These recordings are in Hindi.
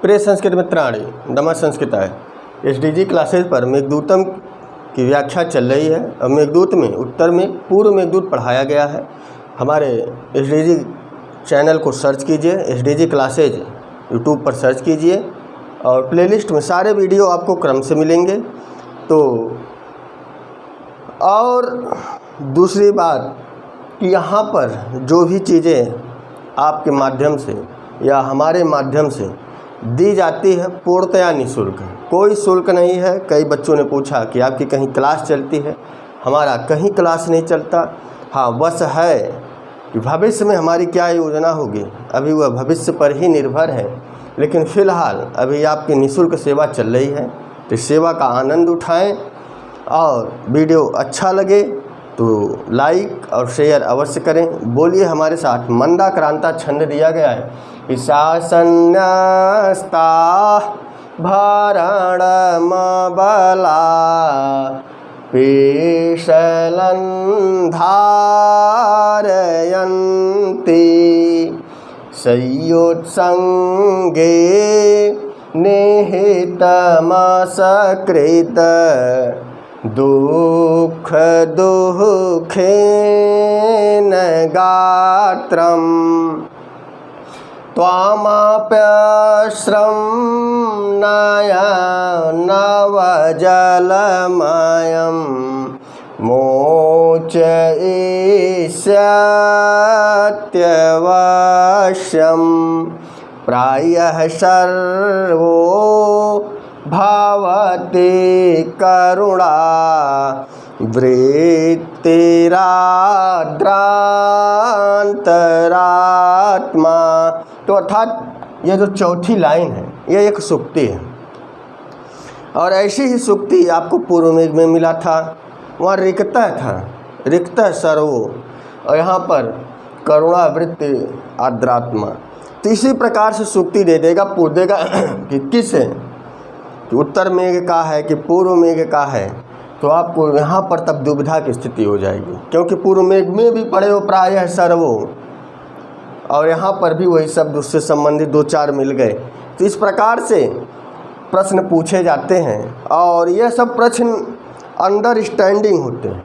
प्रिय संस्कृत मित्राणि, नमः संस्कृताय। एसडीजी क्लासेज पर मेघदूतम की व्याख्या चल रही है और मेघदूत में उत्तर में पूर्व मेघदूत पढ़ाया गया है। हमारे एसडीजी चैनल को सर्च कीजिए, एसडीजी क्लासेज यूट्यूब पर सर्च कीजिए और प्लेलिस्ट में सारे वीडियो आपको क्रम से मिलेंगे। तो और दूसरी बात कि यहाँ पर जो भी चीज़ें आपके माध्यम से या हमारे माध्यम से दी जाती है पूर्णतया निःशुल्क है, कोई शुल्क नहीं है। कई बच्चों ने पूछा कि आपकी कहीं क्लास चलती है, हमारा कहीं क्लास नहीं चलता। हाँ, बस है कि भविष्य में हमारी क्या योजना होगी, अभी वह भविष्य पर ही निर्भर है। लेकिन फ़िलहाल अभी आपकी निःशुल्क सेवा चल रही है, तो सेवा का आनंद उठाएं और वीडियो अच्छा लगे तो लाइक और शेयर अवश्य करें। बोलिए हमारे साथ, मंदाक्रांता छंद दिया गया है कि शासन्यस्ता भरणमबला पेशलं धारयन्ति संयोत्संगे निहितमसकृत दुःख दुःखेन गात्रम् त्वामाप्यश्रं नवजलमयं मोचयिष्यत्यवश्यं प्रायः सर्वो भवति करुणा वृत्तिराद्रांतरात्मा। तो अर्थात ये जो चौथी लाइन है ये एक सूक्ति है और ऐसी ही सूक्ति आपको पूर्व मेघ में मिला था। वहाँ रिक्तः था, रिक्तः सर्वो, और यहाँ पर करुणा वृत्ति आद्रात्मा। तो इसी प्रकार से सूक्ति दे देगा, पूछ देगा कि किस है, कि उत्तर मेघ का है कि पूर्व मेघ का है। तो आपको यहाँ पर तब दुविधा की स्थिति हो जाएगी, क्योंकि पूर्व मेघ में भी पढ़े हो प्रायः सर्वो और यहाँ पर भी वही शब्द उससे संबंधित दो चार मिल गए। तो इस प्रकार से प्रश्न पूछे जाते हैं और यह सब प्रश्न अंडरस्टैंडिंग होते हैं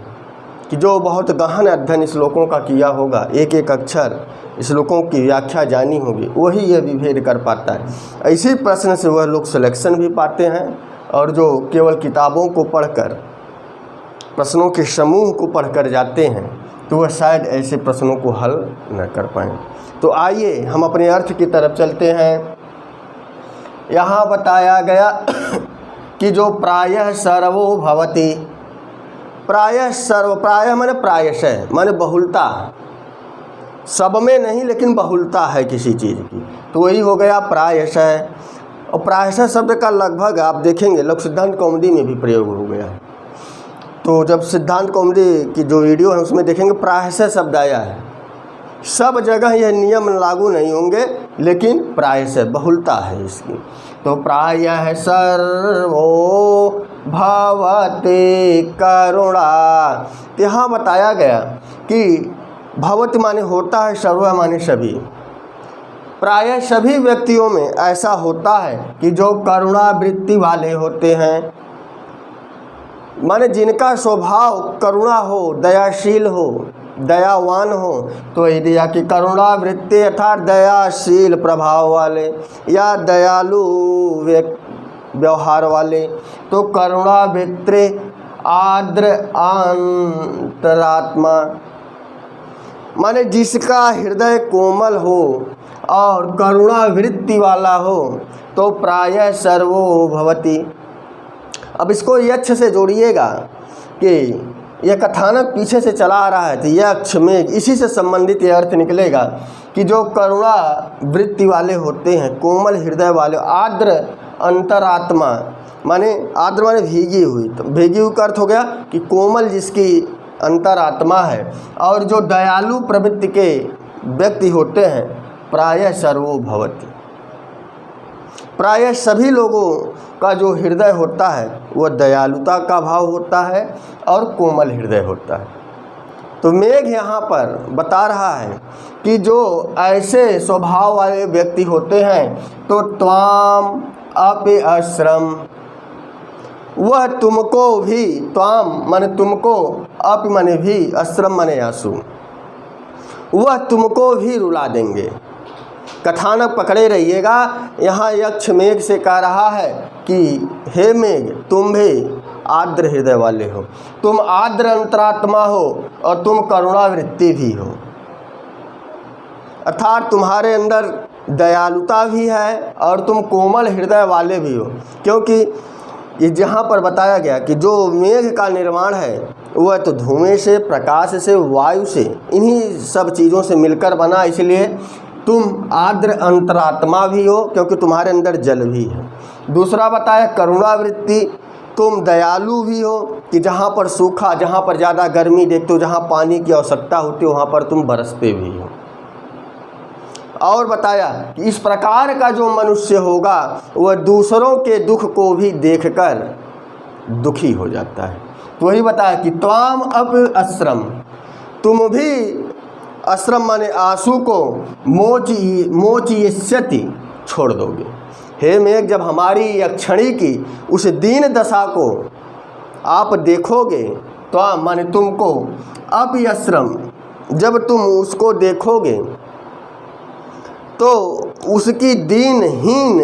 कि जो बहुत गहन अध्ययन श्लोकों का किया होगा, एक एक अक्षर श्लोकों की व्याख्या जानी होगी, वही यह विभेद कर पाता है। ऐसे प्रश्न से वह लोग सिलेक्शन भी पाते हैं और जो केवल किताबों को पढ़कर, प्रश्नों के समूह को पढ़कर जाते हैं, तो वह शायद ऐसे प्रश्नों को हल न कर पाएँ। तो आइए हम अपने अर्थ की तरफ चलते हैं। यहाँ बताया गया कि जो प्रायः सर्वो भवति, प्रायः सर्व, प्रायः माने प्रायशः माने बहुलता, सब में नहीं लेकिन बहुलता है किसी चीज़ की, तो वही हो गया प्रायशः। और प्रायशः शब्द का लगभग आप देखेंगे लोक सिद्धांत कौमुदी में भी प्रयोग हो गया है। तो जब सिद्धांत कौमुदी की जो वीडियो है उसमें देखेंगे प्रायशः शब्द आया है। सब जगह यह नियम लागू नहीं होंगे, लेकिन प्रायशः बहुलता है इसकी। तो प्रायः सर्वो भवति करुणा, यहाँ बताया गया कि भवति माने होता है, सर्व माने सभी। प्रायः सभी व्यक्तियों में ऐसा होता है कि जो करुणा वृत्ति वाले होते हैं, माने जिनका स्वभाव करुणा हो, दयाशील हो, दयावान हो। तो यदि या कि करुणा वृत्ति अर्थात दयाशील प्रभाव वाले या दयालु व्यवहार वाले, तो करुणा वृत्ति आद्र अंतरात्मा माने जिसका हृदय कोमल हो और करुणा वृत्ति वाला हो, तो प्रायः सर्वो भवति। अब इसको यक्ष से जोड़िएगा कि यह कथानक पीछे से चला आ रहा है, तो यक्ष में इसी से संबंधित यह अर्थ निकलेगा कि जो करुणा वृत्ति वाले होते हैं, कोमल हृदय वाले, आर्द्र अंतरात्मा माने आर्द्र माने भीगी हुई, तो भीगी हुई का अर्थ हो गया कि कोमल जिसकी अंतरात्मा है, और जो दयालु प्रवृत्ति के व्यक्ति होते हैं, प्रायः सर्वो भवति। प्रायः सभी लोगों का जो हृदय होता है वह दयालुता का भाव होता है और कोमल हृदय होता है। तो मेघ यहाँ पर बता रहा है कि जो ऐसे स्वभाव वाले व्यक्ति होते हैं तो त्वाम अपि आश्रम, वह तुमको भी, त्वाम माने तुमको, अपि माने भी, आश्रम माने आंसू, वह तुमको भी रुला देंगे। कथानक पकड़े रहिएगा। यहाँ यक्ष मेघ से कह रहा है कि हे मेघ, तुम भी आर्द्र हृदय वाले हो, तुम आर्द्र अंतरात्मा हो और तुम करुणावृत्ति भी हो, अर्थात तुम्हारे अंदर दयालुता भी है और तुम कोमल हृदय वाले भी हो। क्योंकि ये जहाँ पर बताया गया कि जो मेघ का निर्माण है वह तो धुएं से, प्रकाश से, वायु से, इन्हीं सब चीज़ों से मिलकर बना, इसलिए तुम आर्द्र अंतरात्मा भी हो क्योंकि तुम्हारे अंदर जल भी है। दूसरा बताया करुणावृत्ति, तुम दयालु भी हो कि जहाँ पर सूखा, जहाँ पर ज़्यादा गर्मी देखते हो, जहाँ पानी की आवश्यकता होती है वहाँ पर तुम बरसते भी हो। और बताया कि इस प्रकार का जो मनुष्य होगा वह दूसरों के दुख को भी देखकर दुखी हो जाता है। तो वही बताया कि त्वाम अब आश्रम, तुम भी आश्रम माने आंसू को मोचयिष्यति छोड़ दोगे। हे मेघ, जब हमारी यक्षणी की उस दीन दशा को आप देखोगे, त्वाम माने तुमको, अपि आश्रम, जब तुम उसको देखोगे तो उसकी दीनहीन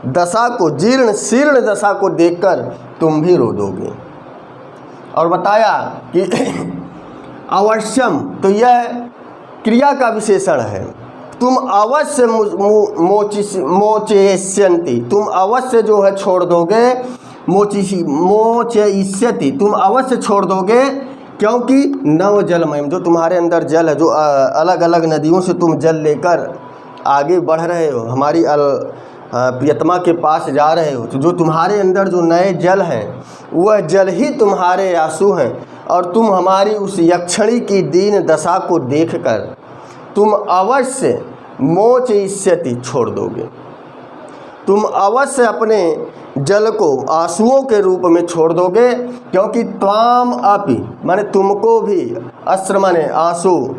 दशा को, जीर्ण शीर्ण दशा को देखकर तुम भी रो दोगे। और बताया कि अवश्यम, तो यह क्रिया का विशेषण है। तुम अवश्य मोचयिष्यन्ति, तुम अवश्य जो है छोड़ दोगे, मोचयिष्यति, तुम अवश्य छोड़ दोगे, क्योंकि नव जलमय, जो तुम्हारे अंदर जल है, जो अलग अलग नदियों से तुम जल लेकर आगे बढ़ रहे हो, हमारी प्रियतमा के पास जा रहे हो, तो जो तुम्हारे अंदर जो नए जल हैं वह जल ही तुम्हारे आंसू हैं। और तुम हमारी उस यक्षणी की दीन दशा को देखकर तुम अवश्य मोचयिष्यति छोड़ दोगे, तुम अवश्य अपने जल को आंसुओं के रूप में छोड़ दोगे, क्योंकि त्वाम अपि माने तुमको भी, अस्त्र माने आंसू,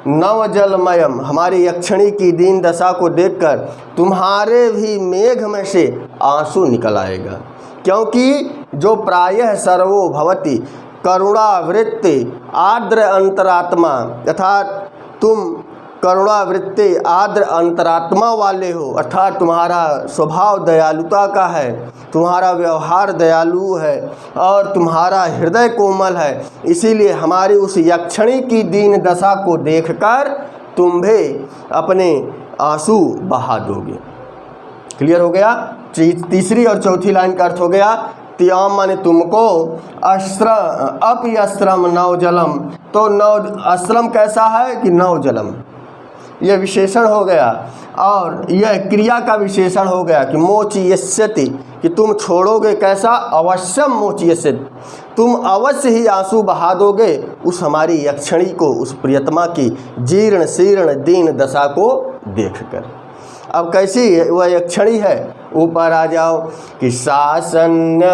नव जलमयम, हमारी यक्षणी की दीन दशा को देखकर तुम्हारे भी मेघ में से आंसू निकल आएगा। क्योंकि जो प्रायः सर्वो भवति करुणावृत्ति आर्द्र अंतरात्मा, अर्थात तुम करुणावृत्ति आर्द्र अंतरात्मा वाले हो, अर्थात तुम्हारा स्वभाव दयालुता का है, तुम्हारा व्यवहार दयालु है और तुम्हारा हृदय कोमल है, इसीलिए हमारी उस यक्षणी की दीन दशा को देखकर तुम भी अपने आंसू बहा दोगे। क्लियर हो गया। तीसरी और चौथी लाइन का अर्थ हो गया त्याम माने तुमको, अपि आश्रम नव जलम, तो नव आश्रम कैसा है कि नव जलम, यह विशेषण हो गया। और यह क्रिया का विशेषण हो गया कि मोचयिष्यति, कि तुम छोड़ोगे कैसा, अवश्यम मोचयिष्यति, तुम अवश्य ही आंसू बहा दोगे उस हमारी यक्षणी को, उस प्रियतमा की जीर्ण शीर्ण दीन दशा को देखकर। अब कैसी वह यक्षणी है, ऊपर आ जाओ कि सासन्यस्ता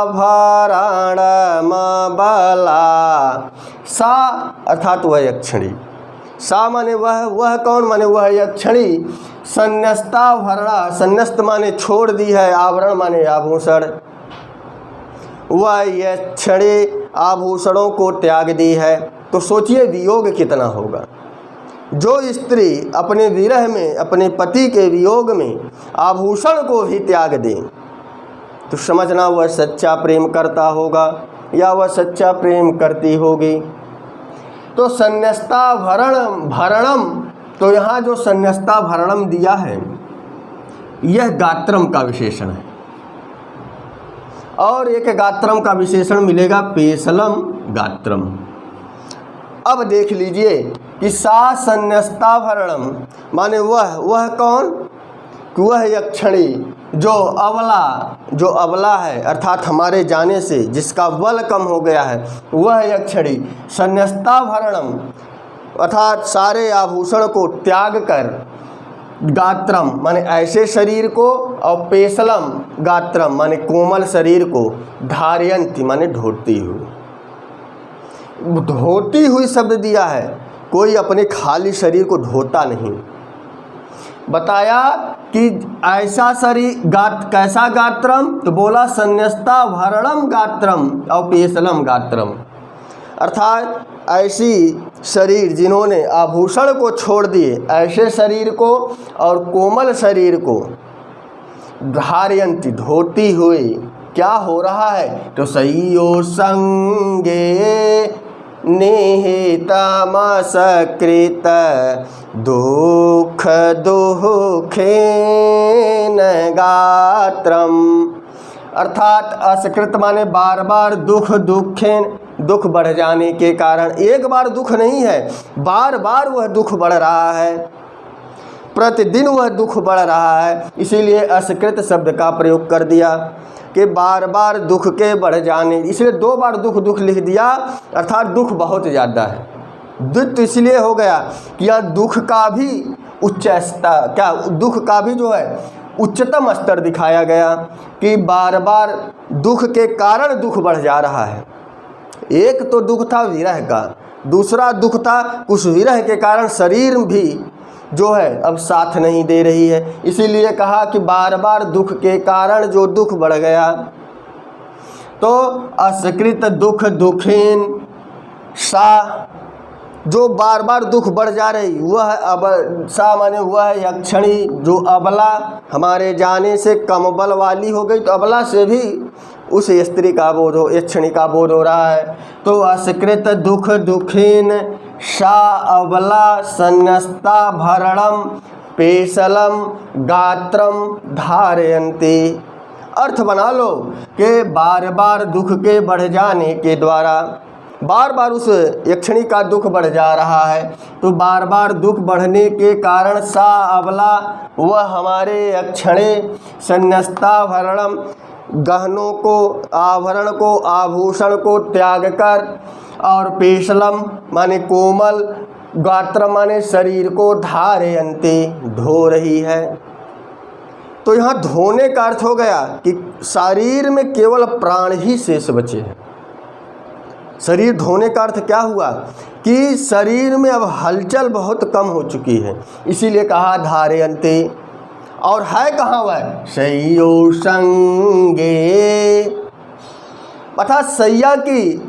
भरणम बला, सा अर्थात वह यक्षणी, सा माने वह कौन, माने वह यक्षणी, संन्यस्ता भरणा, संन्यस्त माने छोड़ दी है, आवरण माने आभूषण, वह यक्षणी आभूषणों को त्याग दी है। तो सोचिए वियोग कितना होगा। जो स्त्री अपने विरह में, अपने पति के वियोग में आभूषण को भी त्याग दे, तो समझना वह सच्चा प्रेम करता होगा या वह सच्चा प्रेम करती होगी। तो संन्यस्ता भरणम, तो यहाँ जो संन्यस्ता भरणम दिया है यह गात्रम का विशेषण है। और एक गात्रम का विशेषण मिलेगा पेशलम गात्रम। अब देख लीजिए कि सा संन्यस्ता भरणम माने वह कौन, कि वह यक्षणी जो अबला है, अर्थात हमारे जाने से जिसका बल कम हो गया है, वह यक्षणी संन्यस्ता भरणम अर्थात सारे आभूषण को त्याग कर, गात्रम माने ऐसे शरीर को, और पेशलम गात्रम माने कोमल शरीर को, धारयंती माने ढोती हुई। धोती हुई शब्द दिया है, कोई अपने खाली शरीर को धोता नहीं। बताया कि ऐसा शरीर कैसा गात्रम, तो बोला संन्यस्ता भरणम गात्रम और पेशलम गात्रम, अर्थात ऐसी शरीर जिन्होंने आभूषण को छोड़ दिए, ऐसे शरीर को और कोमल शरीर को धारयंती धोती हुई क्या हो रहा है, तो सईयो संगे निहितमसकृत दुख दुखेन गात्रम, अर्थात असकृत माने बार बार दुखेन, दुख बढ़ जाने के कारण, एक बार दुख नहीं है, बार बार वह दुख बढ़ रहा है, प्रतिदिन वह दुख बढ़ रहा है, इसीलिए असकृत शब्द का प्रयोग कर दिया कि बार बार दुख के बढ़ जाने, इसलिए 2 बार दुख लिख दिया, अर्थात दुख बहुत ज़्यादा है। द्वित्व इसलिए हो गया कि यहाँ दुख का भी उच्च स्तर, क्या दुख का भी जो है उच्चतम स्तर दिखाया गया कि बार बार दुख के कारण दुख बढ़ जा रहा है। एक तो दुख था विरह का, दूसरा दुख था उस विरह के कारण शरीर भी जो है अब साथ नहीं दे रही है, इसीलिए कहा कि बार बार दुख के कारण जो दुख बढ़ गया, तो असकृत दुख दुखीन सा, जो बार बार दुख बढ़ जा रही वह अब सा माने वह यक्षणी, जो अबला हमारे जाने से कम बल वाली हो गई, तो अबला से भी उस स्त्री का बोध हो, यक्षणी का बोध हो रहा है। तो असकृत दुख दुखीन सा अबला संन्यस्ता भरणम पेशलम गात्रम धारयन्ति, अर्थ बना लो कि बार बार दुख के बढ़ जाने के द्वारा, बार बार उस यक्षणी का दुख बढ़ जा रहा है, तो बार बार दुख बढ़ने के कारण सा अबला वह हमारे यक्षणे संन्यस्ता भरणम, गहनों को, आभरण को, आभूषण को त्याग कर, और पेशलम माने कोमल, गात्र माने शरीर को, धारयन्ति धो रही है। तो यहाँ धोने का अर्थ हो गया कि शरीर में केवल प्राण ही शेष बचे हैं। शरीर धोने का अर्थ क्या हुआ कि शरीर में अब हलचल बहुत कम हो चुकी है, इसीलिए कहा धारयन्ति। और है कहाँ वह, शय्यो संगे, अर्थात सैया की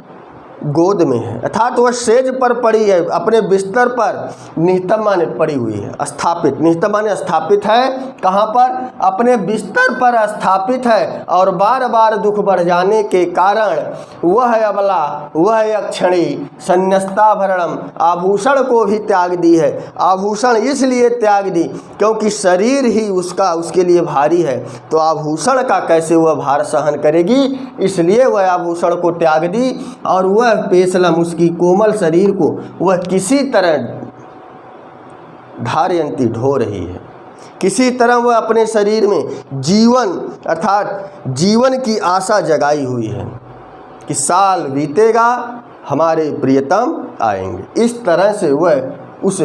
गोद में है, अर्थात वह सेज पर पड़ी है, अपने बिस्तर पर निहितम माने पड़ी हुई है, स्थापित, निहितम माने स्थापित है, कहाँ पर, अपने बिस्तर पर स्थापित है, और बार बार दुख बढ़ जाने के कारण वह अबला, वह यक्षणी संन्यस्ताभरणम, आभूषण को भी त्याग दी है। आभूषण इसलिए त्याग दी क्योंकि शरीर ही उसके लिए भारी है, तो आभूषण का कैसे वह भार सहन करेगी, इसलिए वह आभूषण को त्याग दी, और वह पेशलम, उसकी कोमल शरीर को वह किसी तरह धारयन्ति धो रही है, किसी तरह वह अपने शरीर में जीवन, अर्थात जीवन की आशा जगाई हुई है कि साल बीतेगा हमारे प्रियतम आएंगे। इस तरह से वह उस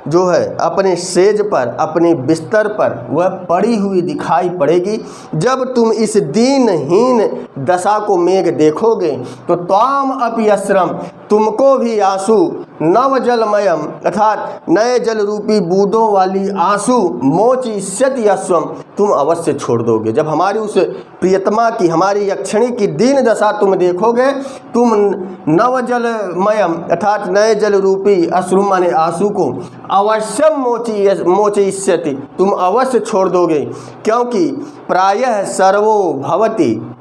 जो है अपने सेज पर, अपने बिस्तर पर वह पड़ी हुई दिखाई पड़ेगी। जब तुम इस दीनहीन दशा को मेघ देखोगे तो त्वाम अपि अस्रम, तुमको भी आंसू, नव जलमयम अर्थात नए जल रूपी बूंदों वाली आंसू, मोचिष्यति अश्वम, तुम अवश्य छोड़ दोगे। जब हमारी उस प्रियतमा की, हमारी यक्षिणी की दीन दशा तुम देखोगे, तुम नव जलमयम अर्थात नए जल रूपी अश्रु माने आंसू को अवश्यम मोचिष्यति, तुम अवश्य छोड़ दोगे। क्योंकि प्रायः सर्वो भवति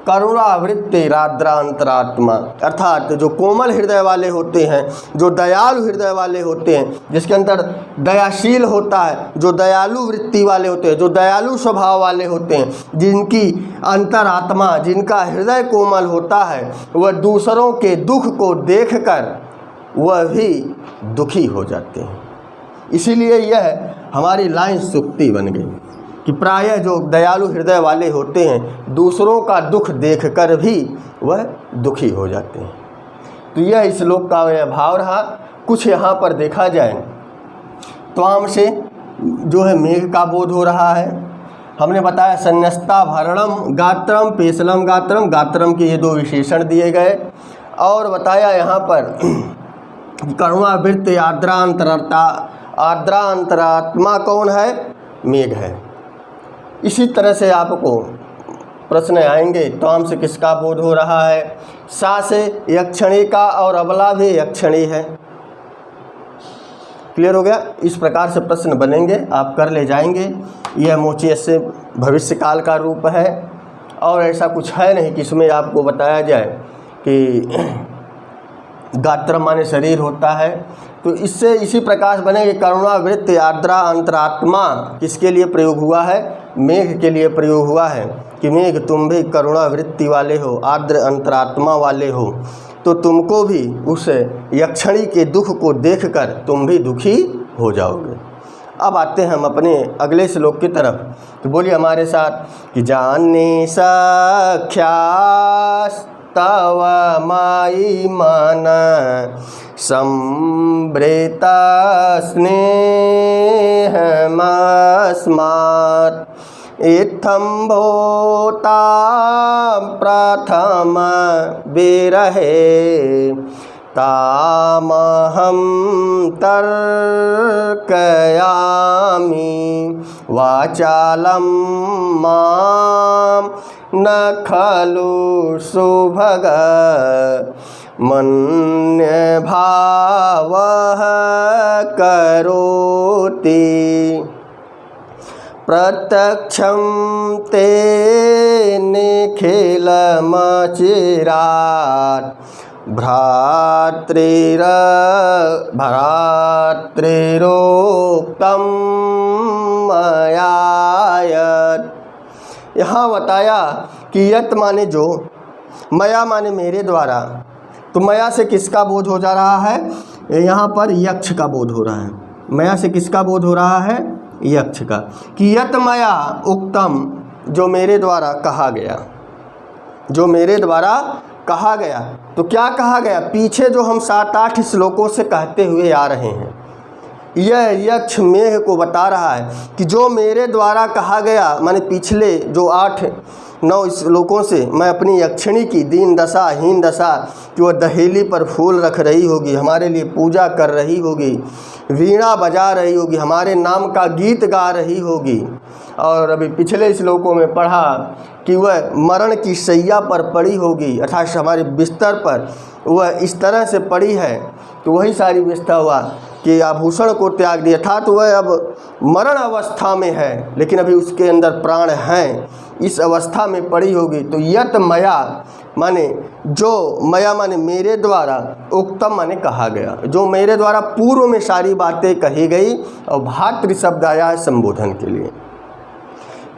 करुणावृत्ति राद्रांतरात्मा, अर्थात जो कोमल हृदय वाले होते हैं, जो दयालु हृदय वाले होते हैं, जिसके अंदर दयाशील होता है, जो दयालु वृत्ति वाले होते हैं, जो दयालु स्वभाव वाले होते हैं, जिनकी अंतरात्मा, जिनका हृदय कोमल होता है, वह दूसरों के दुख को देखकर वह भी दुखी हो जाते हैं। इसीलिए यह हमारी लाइन सूक्ति बन गई कि प्रायः जो दयालु हृदय वाले होते हैं, दूसरों का दुख देखकर भी वह दुखी हो जाते हैं। तो यह श्लोक का यह भाव रहा। कुछ यहाँ पर देखा जाए, त्वाम से जो है मेघ का बोध हो रहा है। हमने बताया संन्यस्ता भरणम गात्रम, पेशलम गात्रम, गात्रम के ये दो विशेषण दिए गए। और बताया यहाँ पर करुणावृत्ति आर्द्रांतरात्मा कौन है? मेघ है। इसी तरह से आपको प्रश्न आएंगे, त्वाम से किसका बोध हो रहा है? सा से यक्षणी का और अबला भी यक्षणी है। क्लियर हो गया? इस प्रकार से प्रश्न बनेंगे, आप कर ले जाएंगे। यह मोचियत से भविष्य काल का रूप है और ऐसा कुछ है नहीं कि इसमें आपको बताया जाए कि गात्र माने शरीर होता है। तो इससे इसी प्रकार से बनेंगे। करुणावृत्ति आर्द्रा अंतरात्मा किसके लिए प्रयोग हुआ है? मेघ के लिए प्रयोग हुआ है कि मेघ तुम भी करुणावृत्ति वाले हो, आर्द्र अंतरात्मा वाले हो, तो तुमको भी उस यक्षणी के दुख को देखकर तुम भी दुखी हो जाओगे। अब आते हैं हम अपने अगले श्लोक की तरफ। तो बोलिए हमारे साथ कि जानने सख्यास तव माई मन संभृता स्नेहमस्मात् इत्थं भूता प्रथम विरहे तामहं तर्कयामि वाचालं मां न खलु सुभग मन्यभावः करोति प्रत्यक्षं ते निखिलमचिरात् भ्रातृरोक्तं मया यत्। यहाँ बताया कि यत माने जो, मया माने मेरे द्वारा। तो मया से किसका बोध हो जा रहा है? यहाँ पर यक्ष का बोध हो रहा है। मया से किसका बोध हो रहा है? यक्ष का। कि यत मया उक्तम, जो मेरे द्वारा कहा गया, जो मेरे द्वारा कहा गया। तो क्या कहा गया? पीछे जो हम 7-8 श्लोकों से कहते हुए आ रहे हैं, यह यक्ष मेघ को बता रहा है कि जो मेरे द्वारा कहा गया, माने पिछले जो 8-9 श्लोकों से मैं अपनी यक्षिणी की दीन दशा, हीन दशा, कि वह दहेली पर फूल रख रही होगी, हमारे लिए पूजा कर रही होगी, वीणा बजा रही होगी, हमारे नाम का गीत गा रही होगी। और अभी पिछले श्लोकों में पढ़ा कि वह मरण की शैया पर पड़ी होगी, अर्थात हमारे बिस्तर पर वह इस तरह से पड़ी है। तो वही सारी व्यवस्था हुआ कि आभूषण को त्याग दिया, अर्थात वह अब मरण अवस्था में है, लेकिन अभी उसके अंदर प्राण हैं, इस अवस्था में पड़ी होगी। तो यत मया माने जो, मया माने मेरे द्वारा, उक्तम माने कहा गया, जो मेरे द्वारा पूर्व में सारी बातें कही गई। और भातृ शब्द आया है संबोधन के लिए,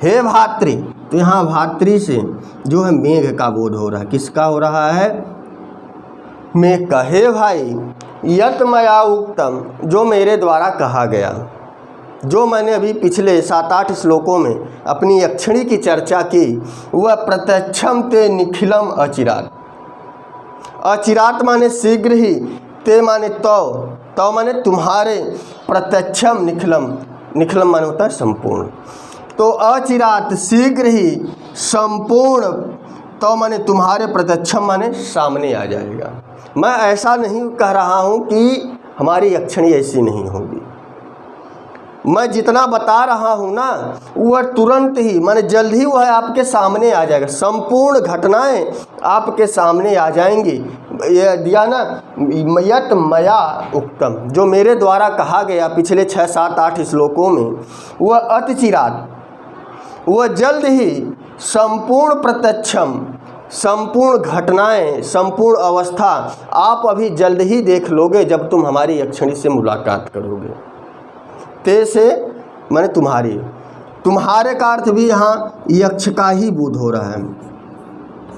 हे भातृ। तो यहाँ भातृ से जो है मेघ का बोध हो रहा है। किसका हो रहा है? मेघ का। हे भाई, यत मया उक्तम, जो मेरे द्वारा कहा गया, जो मैंने अभी पिछले 7-8 श्लोकों में अपनी यक्षिणी की चर्चा की, वह प्रत्यक्षम ते निखिलम अचिरात। अचिरात माने शीघ्र ही, ते माने तो माने तुम्हारे, प्रत्यक्षम निखिलम, निखिलम माने होता है संपूर्ण। तो अचिरात शीघ्र ही, संपूर्ण, तो माने तुम्हारे, प्रत्यक्षम माने सामने आ जाएगा। मैं ऐसा नहीं कह रहा हूँ कि हमारी यक्षिणी ऐसी नहीं होगी। मैं जितना बता रहा हूँ ना, वह तुरंत ही, माने जल्द ही वह आपके सामने आ जाएगा। संपूर्ण घटनाएं आपके सामने आ जाएंगी। यह दिया ना, यत मया उक्तम, जो मेरे द्वारा कहा गया पिछले 6-7-8 श्लोकों में, वह अतिचिरात, वह जल्द ही संपूर्ण प्रत्यक्षम, संपूर्ण घटनाएं, संपूर्ण अवस्था आप अभी जल्द ही देख लोगे जब तुम हमारी यक्षिणी से मुलाकात करोगे। ते से माने तुम्हारी, तुम्हारे का अर्थ भी यहाँ यक्ष का ही बोध हो रहा है।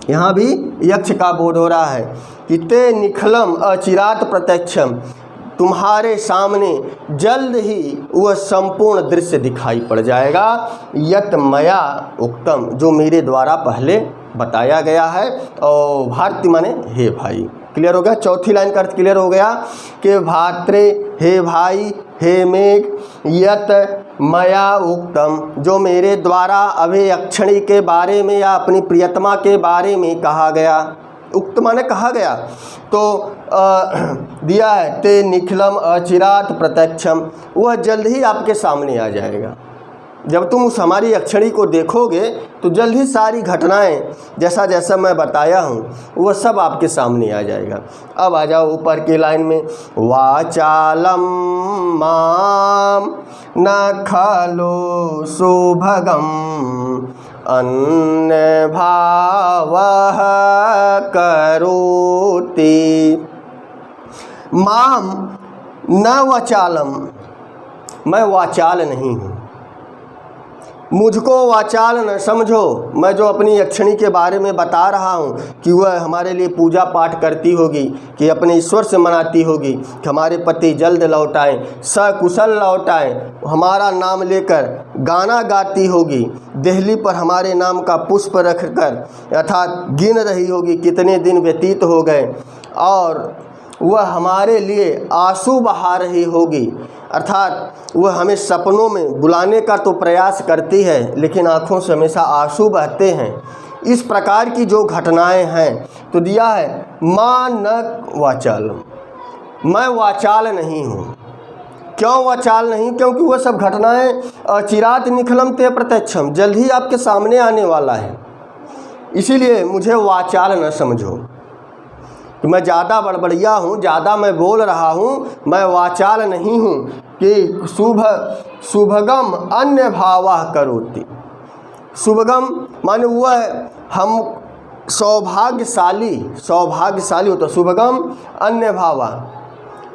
यहाँ भी यक्ष का बोध हो रहा है कि ते निखलम अचिरात प्रत्यक्षम, तुम्हारे सामने जल्द ही वह संपूर्ण दृश्य दिखाई पड़ जाएगा। यत मया उक्तम, जो मेरे द्वारा पहले बताया गया है। और भारती माने हे भाई। क्लियर हो गया? चौथी लाइन का अर्थ क्लियर हो गया कि भात्रे, हे भाई, हे मेघ, यत मया उक्तम, जो मेरे द्वारा अभियक्षिणी के बारे में या अपनी प्रियतमा के बारे में कहा गया, उक्त माने कहा गया, तो दिया है ते निखिलम अचिरात प्रत्यक्षम, वह जल्द ही आपके सामने आ जाएगा। जब तुम उस हमारी यक्षिणी को देखोगे तो जल्द ही सारी घटनाएं जैसा जैसा मैं बताया हूँ वह सब आपके सामने आ जाएगा। अब आ जाओ ऊपर की लाइन में, वाचालम माम न खलो सुभगम अन्य भावः करोति। माम न वाचालम, मैं वाचाल नहीं हूँ, मुझको वाचाल न समझो। मैं जो अपनी यक्षिणी के बारे में बता रहा हूँ कि वह हमारे लिए पूजा पाठ करती होगी, कि अपने ईश्वर से मनाती होगी कि हमारे पति जल्द लौट आएँ, सकुशल लौट आएँ, हमारा नाम लेकर गाना गाती होगी, देहली पर हमारे नाम का पुष्प रखकर अर्थात गिन रही होगी कितने दिन व्यतीत हो गए, और वह हमारे लिए आंसू बहा रही होगी, अर्थात वह हमें सपनों में बुलाने का तो प्रयास करती है लेकिन आँखों से हमेशा आंसू बहते हैं। इस प्रकार की जो घटनाएं हैं तो दिया है मां न वाचालम, मैं वाचाल नहीं हूँ। क्यों वाचाल नहीं? क्योंकि वह सब घटनाएं चिरात निखिलम ते प्रत्यक्षम, जल्द ही आपके सामने आने वाला है, इसीलिए मुझे वाचाल न समझो कि मैं ज़्यादा बड़बड़िया हूँ, ज़्यादा मैं बोल रहा हूँ, मैं वाचाल नहीं हूँ कि शुभगम अन्य भावा करोति। शुभगम माने वह हम सौभाग्यशाली हो तो शुभगम अन्य भावा,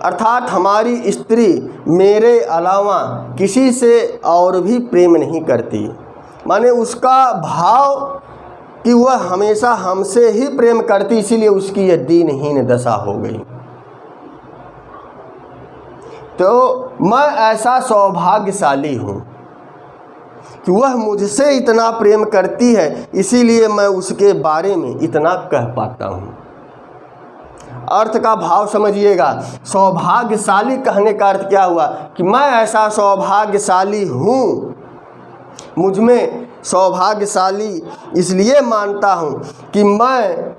अर्थात हमारी स्त्री मेरे अलावा किसी से और भी प्रेम नहीं करती, माने उसका भाव कि वह हमेशा हमसे ही प्रेम करती, इसीलिए उसकी यह दीनहीन दशा हो गई। तो मैं ऐसा सौभाग्यशाली हूँ कि वह मुझसे इतना प्रेम करती है, इसीलिए मैं उसके बारे में इतना कह पाता हूँ। अर्थ का भाव समझिएगा। सौभाग्यशाली कहने का अर्थ क्या हुआ कि मैं ऐसा सौभाग्यशाली हूँ, मुझ में सौभाग्यशाली इसलिए मानता हूँ कि मैं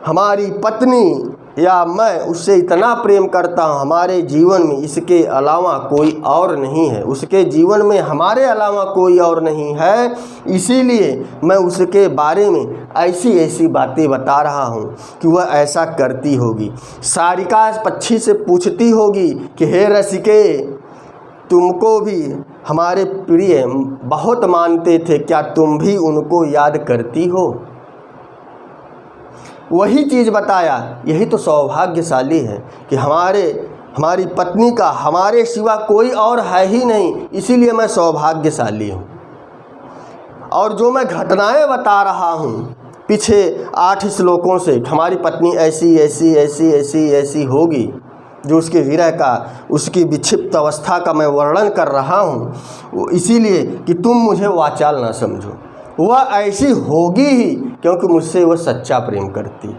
हमारी पत्नी या मैं उससे इतना प्रेम करता हूँ, हमारे जीवन में इसके अलावा कोई और नहीं है, उसके जीवन में हमारे अलावा कोई और नहीं है, इसीलिए मैं उसके बारे में ऐसी ऐसी बातें बता रहा हूँ कि वह ऐसा करती होगी। सारिका पक्षी से पूछती होगी कि हे रसिके, तुमको भी हमारे प्रिय बहुत मानते थे, क्या तुम भी उनको याद करती हो? वही चीज़ बताया। यही तो सौभाग्यशाली है कि हमारी पत्नी का हमारे सिवा कोई और है ही नहीं, इसीलिए मैं सौभाग्यशाली हूँ। और जो मैं घटनाएं बता रहा हूँ पीछे 8 श्लोकों से, हमारी पत्नी ऐसी ऐसी ऐसी ऐसी ऐसी होगी, जो उसके विरह का, उसकी विक्षिप्त अवस्था का मैं वर्णन कर रहा हूँ, इसीलिए कि तुम मुझे वाचाल ना समझो। वह ऐसी होगी ही क्योंकि मुझसे वह सच्चा प्रेम करती है।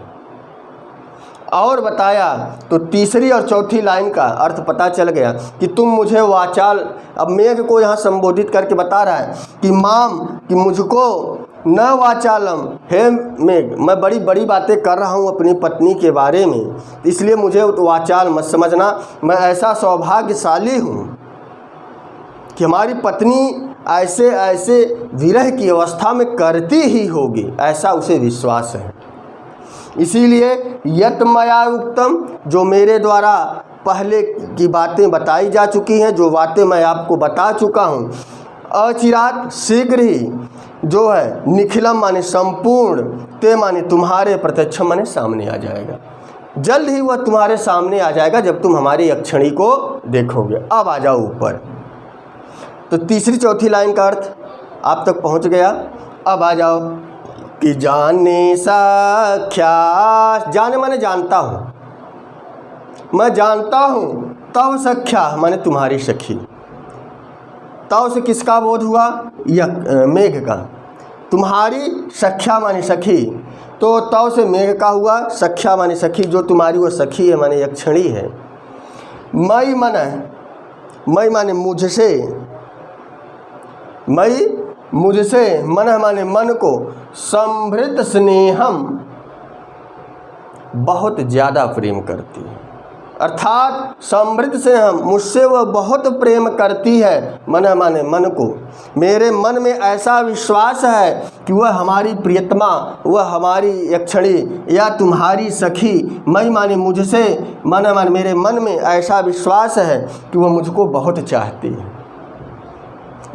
और बताया तो तीसरी और चौथी लाइन का अर्थ पता चल गया कि तुम मुझे वाचाल, अब मेघ को यहाँ संबोधित करके बता रहा है कि माम, कि मुझको न वाचालम, हे मेघ, मैं बड़ी बड़ी बातें कर रहा हूँ अपनी पत्नी के बारे में, इसलिए मुझे वाचाल मत समझना। मैं ऐसा सौभाग्यशाली हूँ कि हमारी पत्नी ऐसे ऐसे विरह की अवस्था में करती ही होगी, ऐसा उसे विश्वास है। इसीलिए यत मया उक्तम, जो मेरे द्वारा पहले की बातें बताई जा चुकी हैं, जो बातें मैं आपको बता चुका हूँ, अचिरात शीघ्र ही जो है, निखिलम माने संपूर्ण, ते माने तुम्हारे, प्रत्यक्षम माने सामने आ जाएगा। जल्द ही वह तुम्हारे सामने आ जाएगा जब तुम हमारी यक्षिणी को देखोगे। अब आ जाओ ऊपर। तो तीसरी चौथी लाइन का अर्थ आप तक पहुंच गया। अब आ जाओ कि जाने सख्या, जाने माने जानता हूँ, मैं जानता हूँ, तव सख्या माने तुम्हारी सखी। तव से किसका बोध हुआ? मेघ का। तुम्हारी सख्या माने सखी, तो तव से मेघ का हुआ, सख्या माने सखी, जो तुम्हारी वो सखी है माने यक्षिणी है। मई माने मुझसे, मई मुझसे, मन माने मन को, संभृत स्नेहम, बहुत ज़्यादा प्रेम करती है। अर्थात समृद्ध से हम मुझसे वह बहुत प्रेम करती है, माने मन को। मेरे मन में ऐसा विश्वास है कि वह हमारी प्रियतमा, वह हमारी यक्षणी या तुम्हारी सखी, मैं माने मुझसे माने मेरे मन में ऐसा विश्वास है कि वह मुझको बहुत चाहती है।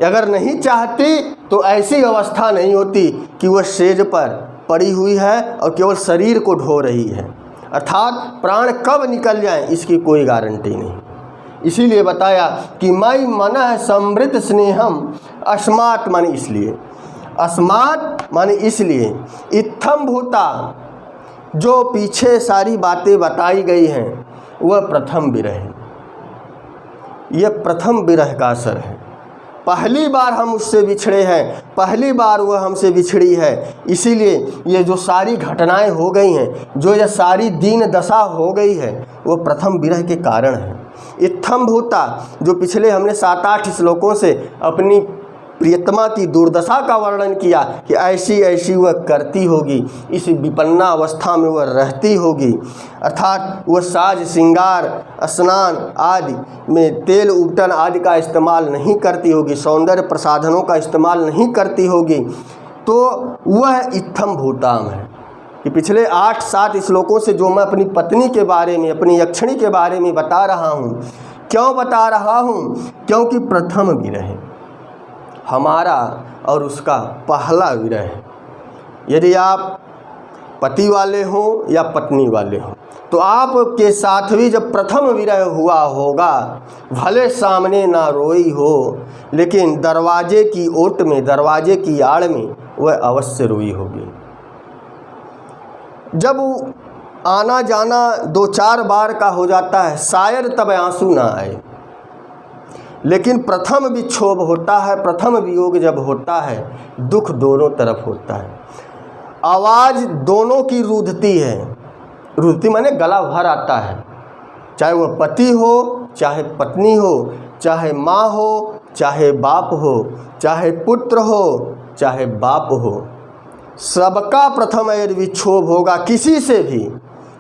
अगर नहीं चाहती तो ऐसी अवस्था नहीं होती कि वह सेज पर पड़ी हुई है और केवल शरीर को ढो रही है। अर्थात प्राण कब निकल जाए इसकी कोई गारंटी नहीं। इसीलिए बताया कि मई मनः समृद्ध स्नेहम, अस्मात् माने इसलिए, अस्मात् माने इसलिए, इत्थम भूता, जो पीछे सारी बातें बताई गई हैं वह प्रथम विरह है। यह प्रथम विरह का असर है। पहली बार हम उससे बिछड़े हैं, पहली बार वह हमसे बिछड़ी है। इसीलिए ये जो सारी घटनाएं हो गई हैं, जो यह सारी दीन दशा हो गई है, वो प्रथम विरह के कारण है। इत्थम भूता, जो पिछले हमने 7-8 श्लोकों से अपनी प्रियतमा की दुर्दशा का वर्णन किया कि ऐसी ऐसी वह करती होगी, इस विपन्ना अवस्था में वह रहती होगी। अर्थात वह साज श्रृंगार, स्नान आदि में तेल उबटन आदि का इस्तेमाल नहीं करती होगी, सौंदर्य प्रसाधनों का इस्तेमाल नहीं करती होगी। तो वह इत्थम भूताम है कि पिछले 8-7 श्लोकों से जो मैं अपनी पत्नी के बारे में, अपनी यक्षिणी के बारे में बता रहा हूँ। क्यों बता रहा हूँ? क्योंकि प्रथम विरह हमारा और उसका पहला विरह है। यदि आप पति वाले हों या पत्नी वाले हों, तो आपके साथ भी जब प्रथम विरह हुआ होगा, भले सामने ना रोई हो, लेकिन दरवाजे की ओट में, दरवाजे की आड़ में वह अवश्य रोई होगी। जब आना जाना 2-4 बार का हो जाता है, शायद तब आंसू ना आए, लेकिन प्रथम विक्षोभ होता है, प्रथम वियोग जब होता है, दुख दोनों तरफ होता है। आवाज़ दोनों की रूधती है, रूधती माने गला भर आता है। चाहे वह पति हो, चाहे पत्नी हो, चाहे माँ हो, चाहे बाप हो, चाहे पुत्र हो, चाहे बाप हो, सबका प्रथम यदि विक्षोभ होगा किसी से भी,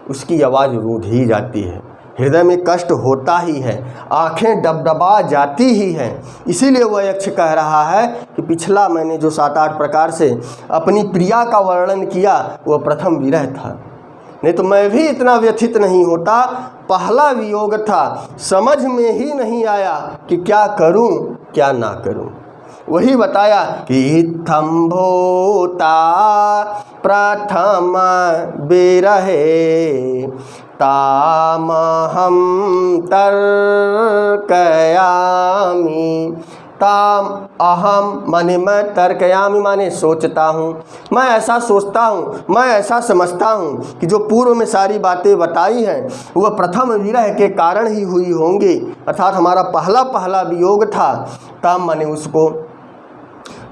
उसकी आवाज़ रूध ही जाती है, हृदय में कष्ट होता ही है, आंखें डबडबा जाती ही हैं। इसीलिए वह यक्ष कह रहा है कि पिछला मैंने जो 7-8 प्रकार से अपनी प्रिया का वर्णन किया वह प्रथम विरह था, नहीं तो मैं भी इतना व्यथित नहीं होता। पहला वियोग था, समझ में ही नहीं आया कि क्या करूं क्या ना करूं। वही बताया कि इत्थम भूता प्रथम विरहे तामहं तर्कयामि। ताम अहम माने मैं, तर्कयामि माने सोचता हूँ, मैं ऐसा सोचता हूँ, मैं ऐसा समझता हूँ कि जो पूर्व में सारी बातें बताई हैं वह प्रथम विरह के कारण ही हुई होंगी। अर्थात हमारा पहला वियोग था। ताम माने उसको,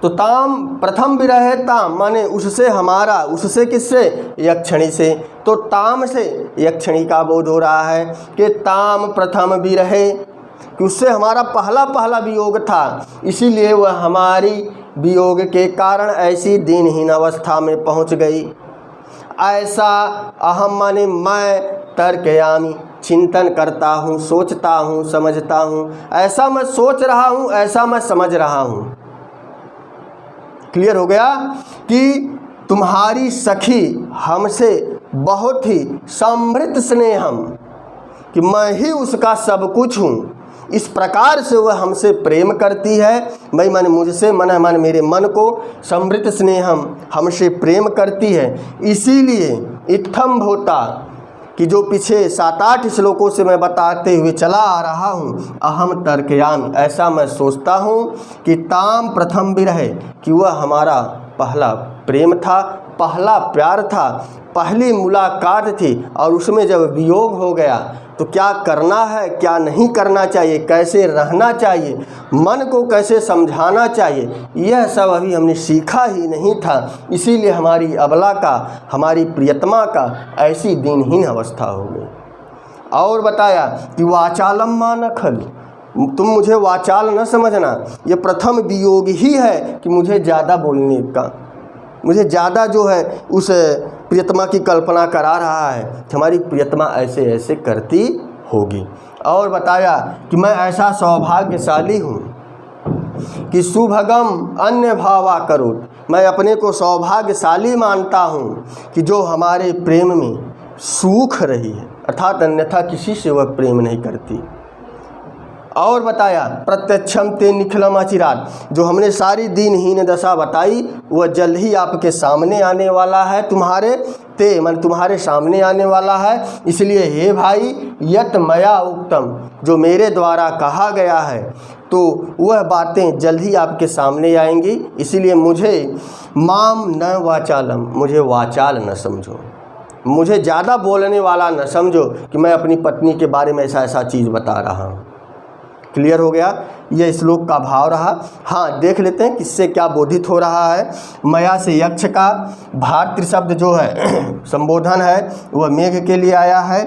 तो ताम प्रथम विरह, ताम माने उससे हमारा, उससे किससे? यक्षिणी से। तो ताम से यक्षिणी का बोध हो रहा है कि ताम प्रथम विरह, कि उससे हमारा पहला वियोग था, इसीलिए वह हमारी वियोग के कारण ऐसी दीनहीन अवस्था में पहुंच गई। ऐसा अहम माने मैं, तर्कयामि चिंतन करता हूँ, सोचता हूँ, समझता हूँ, ऐसा मैं सोच रहा हूँ, ऐसा मैं समझ रहा हूँ। क्लियर हो गया कि तुम्हारी सखी हमसे बहुत ही समृद्ध स्नेहम, कि मैं ही उसका सब कुछ हूँ, इस प्रकार से वह हमसे प्रेम करती है। मैं माने मुझसे, मन माने मेरे मन को, समृद्ध स्नेहम हमसे प्रेम करती है। इसीलिए इत्थम भूता, कि जो पीछे 7-8 श्लोकों से मैं बताते हुए चला आ रहा हूँ, अहम तर्कयामि, ऐसा मैं सोचता हूँ कि ताम प्रथम विरह, कि वह हमारा पहला प्रेम था, पहला प्यार था, पहली मुलाकात थी, और उसमें जब वियोग हो गया तो क्या करना है, क्या नहीं करना चाहिए, कैसे रहना चाहिए, मन को कैसे समझाना चाहिए, यह सब अभी हमने सीखा ही नहीं था। इसीलिए हमारी अबला का, हमारी प्रियतमा का ऐसी दीनहीन अवस्था हो गई। और बताया कि वाचालम मा न खलु, तुम मुझे वाचाल न समझना, ये प्रथम वियोग ही है कि मुझे ज़्यादा बोलने का, मुझे ज़्यादा जो है उस प्रियतमा की कल्पना करा रहा है कि हमारी प्रियतमा ऐसे ऐसे करती होगी। और बताया कि मैं ऐसा सौभाग्यशाली हूँ कि शुभगम अन्य भावा करो, मैं अपने को सौभाग्यशाली मानता हूँ कि जो हमारे प्रेम में सूख रही है, अर्थात अन्यथा किसी से वह प्रेम नहीं करती। और बताया प्रत्यक्षम ते निखिलम अचिरात, जो हमने सारी दीनहीन दशा बताई वह जल्द ही आपके सामने आने वाला है, तुम्हारे ते मन तुम्हारे सामने आने वाला है। इसलिए हे भाई यत मया उक्तम, जो मेरे द्वारा कहा गया है तो वह बातें जल्द ही आपके सामने आएंगी। इसलिए मुझे माम न वाचालम, मुझे वाचाल न समझो, मुझे ज़्यादा बोलने वाला न समझो कि मैं अपनी पत्नी के बारे में ऐसा ऐसा चीज़ बता रहा हूँ। क्लियर हो गया? यह श्लोक का भाव रहा। हाँ, देख लेते हैं किससे क्या बोधित हो रहा है। मया से यक्ष का भातृ शब्द जो है संबोधन है वह मेघ के लिए आया है।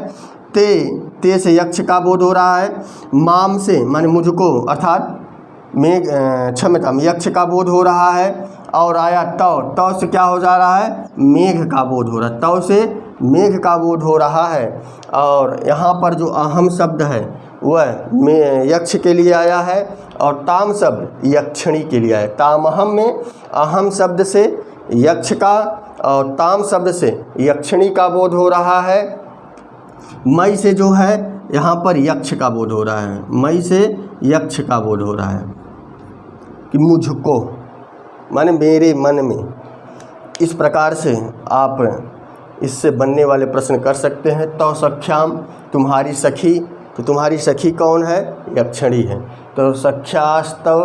ते से यक्ष का बोध हो रहा है। माम से माने मुझको अर्थात मेघ क्षमता यक्ष का बोध हो रहा है। और आया तव से क्या हो जा रहा है? मेघ का बोध हो रहा है। तव से मेघ का बोध हो रहा है। और यहाँ पर जो अहम शब्द है वह यक्ष के लिए आया है और ताम शब्द यक्षिणी के लिए आया। तामहम में अहम शब्द से यक्ष का और ताम शब्द से यक्षिणी का बोध हो रहा है। मई से जो है यहाँ पर यक्ष का बोध हो रहा है, मई से यक्ष का बोध हो रहा है कि मुझको माने मेरे मन में। इस प्रकार से आप इससे बनने वाले प्रश्न कर सकते हैं। तव सख्याम, तुम्हारी सखी, तो तुम्हारी सखी कौन है? यक्षिणी है। तो सख्यास्तव,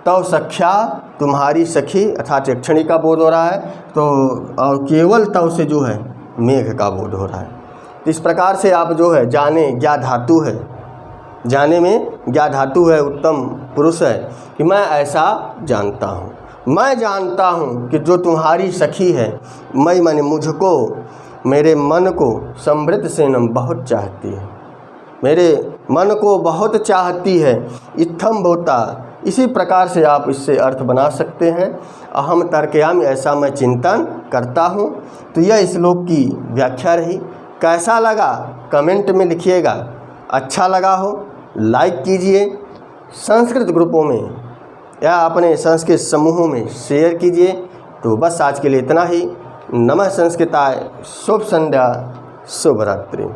तव सख्या तुम्हारी सखी अर्थात यक्षिणी का बोध हो रहा है। तो और केवल तव से जो है मेघ का बोध हो रहा है। तो इस प्रकार से आप जो है जाने, ज्ञा धातु है, जाने में ज्ञा धातु है, उत्तम पुरुष है कि मैं ऐसा जानता हूँ, मैं जानता हूँ कि जो तुम्हारी सखी है, मैं माने मुझको, मेरे मन को समृद्ध सेनम बहुत चाहती है, मेरे मन को बहुत चाहती है। इत्थम भूता, इसी प्रकार से आप इससे अर्थ बना सकते हैं। अहम तर्कयामि, ऐसा मैं चिंतन करता हूँ। तो यह श्लोक की व्याख्या रही। कैसा लगा कमेंट में लिखिएगा। अच्छा लगा हो लाइक कीजिए, संस्कृत ग्रुपों में या अपने संस्कृत समूहों में शेयर कीजिए। तो बस आज के लिए इतना ही। नमः संस्कृताय, शुभ संध्या, शुभ रात्रि।